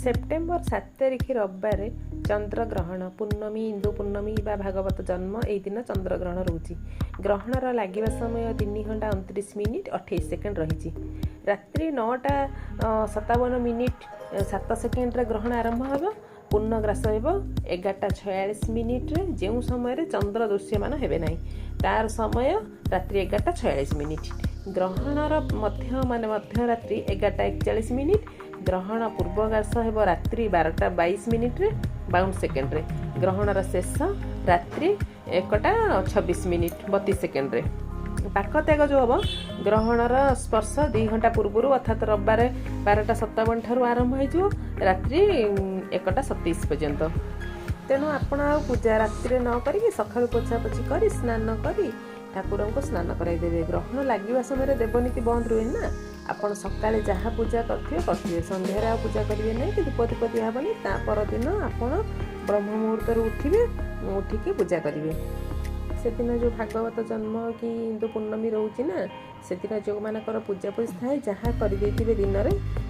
September 7 तारिख रविवार चंद्रग्रहण पूर्णमी इंदु पूर्णमी बा भागवत जन्म यही दिन चंद्रग्रहण रोचे। ग्रहणर लगे समय 3 घंटा 29 मिनिट 28 सेकेंड रही। रात्रि 9:57 7 सेकेंड ग्रहण आरंभ हो। पूर्णग्रास हो 11:46 मिनिट्रे जो समय चंद्र दृश्यमान हेबे नहीं तार समय रात्रि 11:46। ग्रहणर मध्य रात्रि 11:41 मिनिट। ग्रहण पूर्वग्रास हो रात्रि 12:22 52 सेकेंड। ग्रहणर शेष रात्रि 1:26 मिनिट 32 सेकेंड। पाकत्याग जो हम ग्रहणर स्पर्श 2 घंटा पूर्व अर्थात रविवार 12:57 ठारू आरंभ हो रात्रि 1:27 पर्यंत। तेणु आपण पूजा रात्रि न करी सकाळू पोछापोछि कर स्नान करी ठाकुर को स्नान कराइदेवे। ग्रहण लगे समय देवनीति बंद रुहे ना। आपण सकाळे जहाँ पूजा करते संध्यारे आ पूजा करेंगे ना कि धूप दीप दिहबनी। परदिन आपण ब्रह्म मुहूर्त उठिकी पूजा करेंगे। से दिन जो भागवत जन्म कि इंदु पूर्णमी रोचे ना से दिन जो मानकर पूजापूजी थाए जहाँ करदे दिन में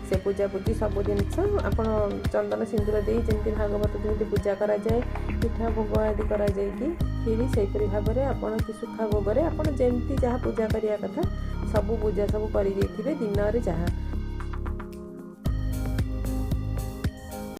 से पूजापूजी सब जिनस आप चंदन सिंदूर दे जमी भागवत जमी पूजा कराए पिठा भोग आदि कराए खीरी से भाव में आपड़ कि सुखा भोग आपड़ जमी जहाँ पूजा करने कथा सब पूजा सब कर दिन में जहाँ